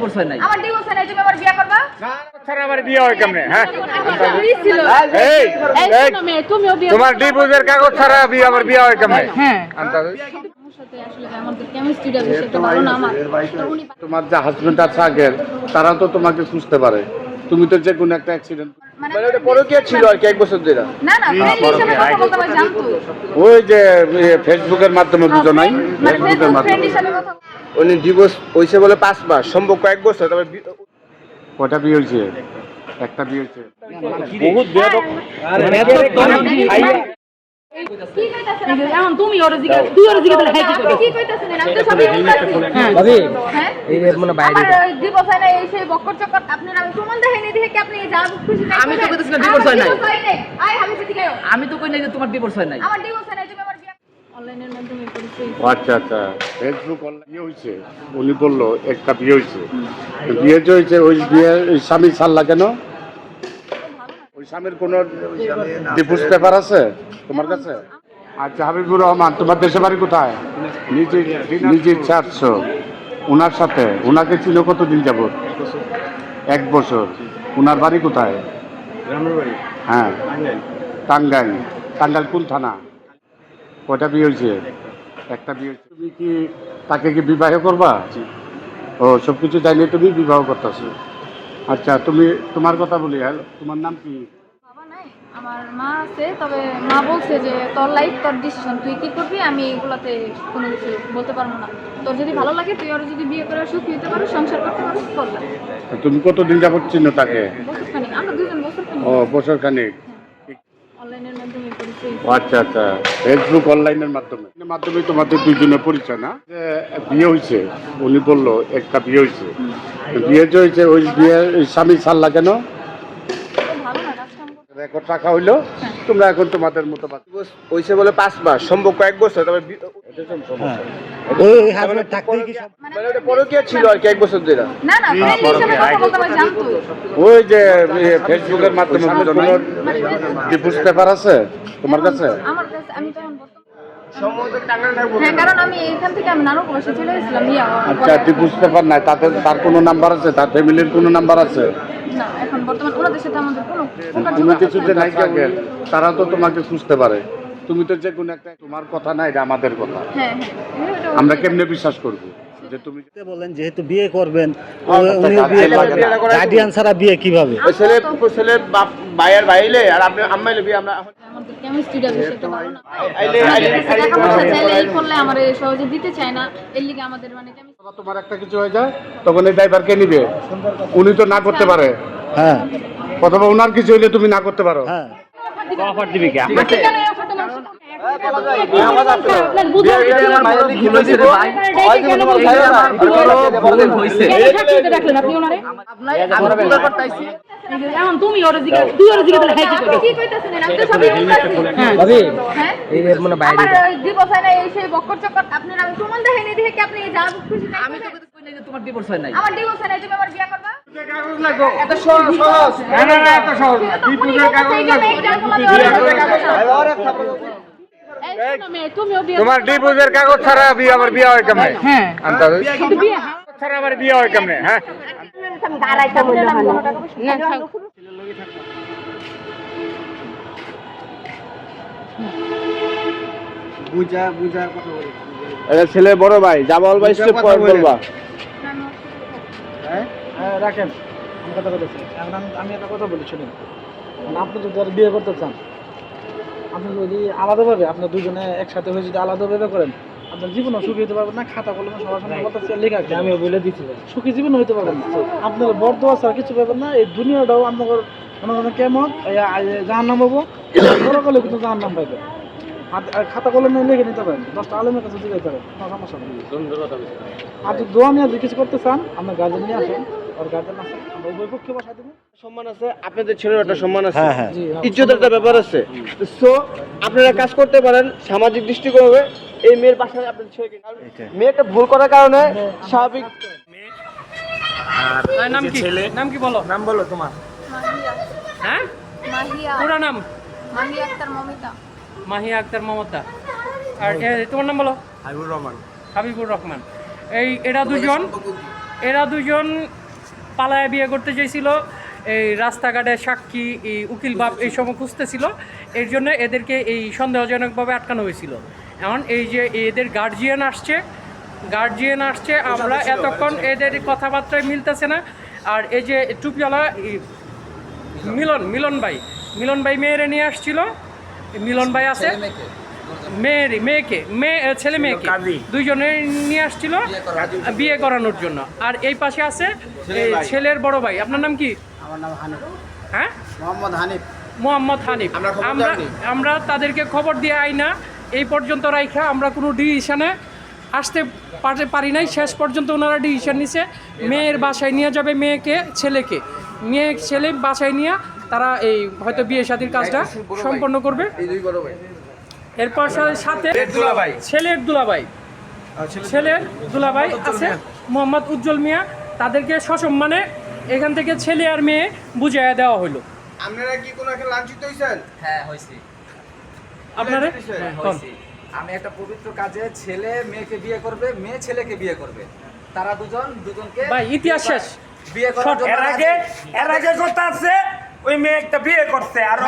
Divorce হয় নাই। আমার ডিভোর্স হয় নাই, তুমি আবার বিয়ে করবা? না ছাড়া আমার বিয়ে হয় কেমনে? হ্যাঁ ছিল। এই শোনো মেয়ে, তুমিও বিয়ে তোমার ডিভোর্সের কাগজ ছাড়া বিয়ে আমার বিয়ে হয় কেমনে? হ্যাঁ আনতে হবে। আমার সাথে আসলে আমাদের কেমিস্ট্রিটা বেশি একটা ভালো না আমার। তো উনি তোমার যে হাজবেন্ড আছে আগের, তারা তো তোমাকে খুঁজতে পারে। তুমি তো যে কোনো একটা অ্যাক্সিডেন্ট মানে ওটা পরকীয়া ছিল আর কি 1 বছর ধরে। না না ফ্রেন্ড হিসেবে কথা বলতে পারি, জানতো। ওই যে ফেসবুকের মাধ্যমে দুজন নাই, মানে ফেসবুকের ফ্রেন্ড মাধ্যমে। হিসেবে কথা উনি ডিভোর্স হইছে বলে 5 মাস, সম্পর্ক 1 বছর, তবে কয়টা বিয়ে হয়েছে? একটা বিয়ে হয়েছে। বহুত বেয়াদব। কি কইতাছেন? এখন তুমি ওর দিকে তুই ওর দিকে তাহলে হ্যাঁ কি আপনি কি কইতাছেন? আমি তো সবই বলতাছি। ভাবি হ্যাঁ? এই মানে বাইরে আমার ডিভোর্স হয় নাই, এই সেই বক্কর চক্কর আপনার আমি প্রমাণ দেখাইনি দেখে কি আপনি যা খুশি তাই আমি তো করবেন? কইতাছি না divorce হয় নাই। আমার divorce হয় নাই। আয় আমি সেদিকে আয়। আমি তো কই নাই যে তোমার ডিভোর্স হয় নাই। আমার ডিভোর্স হয় নাই, তুমি আমার বিয়ে অনলাইনের মাধ্যমে করেছি। আচ্ছা আচ্ছা, ফেসবুক অনলাইন বিয়ে হয়েছে। উনি বললো একটা বিয়ে হয়েছে। বিয়ে যে হয়েছে, ওই বিয়ে ওই স্বামী ছাড়লা কেন? ওই স্বামীর কোনো ডিভোর্স পেপার আছে তোমার কাছে? আচ্ছা হাবিবুর রহমান, তোমার দেশে বাড়ি কোথায়? নিজের চারশো। ওনার সাথে ওনাকে ছিল কতদিন যাবত? 1 বছর। ওনার বাড়ি কোথায়? গ্রামের বাড়ি হ্যাঁ টাঙ্গাইল। টাঙ্গাইল কোন থানা? কয়টা বিয়ে হয়েছে? একটা বিয়ে হয়েছে। তুমি কি তাকে কি বিবাহ করবা? ও সব কিছু জানিয়ে তুমি বিবাহ করতেছো। আচ্ছা তুমি তোমার কথা বলি। তোমার নাম কি? বাবা নাই, আমার মা আছে, তবে মা বলছে যে তোর লাইফ তোর ডিসিশন, তুই কি করবি আমি এগুলাতে কোনো কিছু বলতে পারবো না। তোর যদি ভালো লাগে তুই ওর যদি বিয়ে করে সুখী হতে পারো, সংসার করতে পারো, করলা। তুমি কতদিন যাবত চিনো তাকে? বছর খানিক, আমরা দুজন বছর খানিক ও বছর খানিক। অনলাইনের মাধ্যমে করেছি। আচ্ছা আচ্ছা, ফেসবুক অনলাইনের মাধ্যমে তোমাদের দুজনের পরিচয় না? যে বিয়ে হয়েছে, উনি বললো একটা বিয়ে হয়েছে। বিয়ে যে হয়েছে, ওই বিয়ে ওই স্বামী ছাড়লা কেন? তো ভালো না কাজ কাম করতে। রেকর্ড রাখা হইলো, তোমরা এখন তোমাদের মতো ডিভোর্স হইছে বলে 5 মাস, সম্পর্ক 1 বছর, তবে ওই হাজবেন্ড থাকতেই কি সব মানে ওটা পরকীয়া ছিল আর কি 1 বছর ধরে। না না ফ্রেন্ড হিসেবে কথা বলতে পারি, জানতো। ওই যে ফেসবুকের মাধ্যমে দুজন ডিভোর্স পেপার আছে তোমার কাছে? আমার কাছে আমি তখন বর্তমানে সম্ভবত টাঙ্গাইল থাকবো। হ্যাঁ, কারণ আমি এখান থেকে আমি নানু বসে চলে গেছিলাম বিয়া হওয়ার আচ্ছা পরে। ডিভোর্স পেপার নাই, তার কোনো নাম্বার আছে? তার ফ্যামিলির কোনো নাম্বার আছে? না, এখন বর্তমান ওনাদের সাথে আমাদের কোনো প্রকার তুমি যোগাযোগ কিছু যে নাই। নাই আগের, তারা তো তোমাকে খুঁজতে পারে। তুমি তো যে কোনো একটা, তোমার কথা না, এটা আমাদের কথা। হ্যাঁ হ্যাঁ, এটা আমরা কেমনে বিশ্বাস করবো যে তুমি বলেন যেহেতু বিয়ে করবেন উনি বিয়ে বিয়ে করবেন গার্ডিয়ান ছাড়া বিয়ে কিভাবে? ওই ছেলে বাপ ভাইয়ের ভাইলে আর আপনি আম্মাইলে বিয়ে আমরা আমাদের কেমিস্ট্রিটা বেশি একটা ভালো না। আইলে টাকা পয়সা চাইলে এই করলে আমার সহজে দিতে চায় না, এর লিগে আমাদের মানে chemistry- তোমার একটা কিছু হয়ে যায়, তখন এই ড্রাইভার কে নিবে? উনি তো না করতে পারে, হ্যাঁ অথবা ওনার কিছু হইলে তুমি না করতে পারো। হ্যাঁ অফার দিবি কি? আপনি কেন এই offer টা মানছেন? আপনার বুঝে ভুল হইছে রে ভাই। ভুল হইছে। রাখলেন আপনি ওনারে। আমি পুরো করতেছি। এখন তুমি ওর দিকে তুই ওর দিকে তাহলে হ্যাঁ কি আপনি করবি? কি কইতাছেন? আমি তো সবই বলতাছি। ভাবি হ্যাঁ? এই মানে বাইরে আমার ডিভোর্স হয় নাই, এই সেই বক্কর চক্কর আপনার আমি প্রমাণ দেখাইনি দেখে কি আপনি যা খুশি তাই আমি তো করবেন? কই নাই যে তোমার ডিভোর্স হয় নাই। আমার ডিভোর্স হয় নাই, তুমি আমার বিয়ে করবা? এত সহজ না এত সহজ না। ডিভোর্সের কাগজ লাগবে। এই শোনো মেয়ে, তুমিও বিয়ে তোমার ডিভোর্সের কাগজ ছাড়া বিয়ে আমার বিয়ে হয় কেমনে? হ্যাঁ আনতে হবে। কিন্তু বিয়ে ছাড়া আমার বিয়ে হয় কেমনে? হ্যাঁ এটা ছেলে বড় ভাই, যা বলবা স্টেপ পয়েন্ট বলবা। হ্যাঁ রাখেন, আমি কথা বলেছি। এখন আমি একটা কথা বলি, শুনুন। এখন আপনি যদি আর বিয়ে করতে চান, আপনি যদি আলাদাভাবে আপনার দুজনে একসাথে হয়ে যদি আলাদাভাবে করেন, আপনার জীবনও সুখী হতে পারবেন না। খাতা কলমে সবার সামনে কথা লেখা আছে, আমিও বলে দিচ্ছি, সুখী জীবন হইতে পারবেন না। আপনার বর্দ আছে আর কিছু পাবেন না। এই দুনিয়াটাও আপনার মনে করেন কেমন জাহার নাম হবো, পরকালে কিন্তু জাহার নাম পাইবে। আর খাতা কলমে লিখে নিতে পারেন, 10টা আলেমের কাছে দিতে পারেন, কোনো সমস্যা নেই। আর যদি দোয়া নিয়ে যদি কিছু করতে চান, আপনার গার্জেন নিয়ে আসেন, আর গার্জেন আছে, আমরা উভয় পক্ষে বসাই দেবো। সম্মান আছে, আপনাদের ছেলের একটা সম্মান আছে, হ্যাঁ, হ্যাঁ। জি, ইজ্জতের একটা ব্যাপার আছে। সো আপনারা কাজ করতে পারেন সামাজিক দৃষ্টিকোণে। এই মেয়ের বাসায় আপনার ছেলেকে, মেয়েটা ভুল করার কারণে স্বাভাবিক। নাম কি? নাম কি বলো? নাম বলো তোমার। মাহিয়া, হ্যাঁ? মাহিয়া, পুরো নাম? মাহিয়া আক্তার মমিতা। মাহিয়া আক্তার মমতা। আর তোমার নাম বলো? হাবিবুর রহমান। হাবিবুর রহমান। এই এরা দুজন এরা দুজন পালায় বিয়ে করতে চাইছিল, এই রাস্তাঘাটে সাক্ষী, এই উকিল বাপ এইসব খুঁজতেছিল, এর জন্য এদেরকে এই সন্দেহজনকভাবে আটকানো হয়েছিল। এখন এই যে এদের গার্জিয়ান আসছে, আমরা এতক্ষণ এদের কথাবার্তায় মিলতেছে না। আর এই যে টুপিওয়ালা মিলন ভাই মেয়েরে নিয়ে আসছিল, মিলন ভাই আছে ছেলে মেয়েকে দুইজনে নিয়ে আসছিল বিয়ে করানোর জন্য। আর এই পাশে আছে ছেলের বড় ভাই। আপনার নাম কি? আমার নাম হানিফ। হ্যাঁ, মোহাম্মদ হানিফ। আমরা তাদেরকে খবর দিয়ে আই না, এই পর্যন্ত রাইখা আমরা কোনো ডিসিশনে আসতে পারি নাই। শেষ পর্যন্ত ওনারা ডিসিশন নিছে মেয়ের বাসায় নিয়ে যাবে ছেলে বাসায় নিয়ে তারা এই হয়তো বিয়ে শাদীর কাজটা সম্পন্ন করবে। এরপর সাথে ছেলের দুলাভাই আছে মোহাম্মদ উজ্জ্বল মিয়া, তাদেরকে সসম্মানে এখান থেকে ছেলে আর মেয়ে বুঝাইয়া দেওয়া হলো। আপনারা কি কোনো একটা লাঞ্ছিত হইছেন? হ্যাঁ হইছি। আপনারা আমি একটা পবিত্র কাজে ছেলে মেয়েকে বিয়ে করবে, মেয়ে ছেলেকে বিয়ে করবে, তারা দুজনকে ভাই ইতিহাস শেষ বিয়ে করার জন্য এর আগে কথা আছে, ওই মেয়ে একটা বিয়ে করছে আর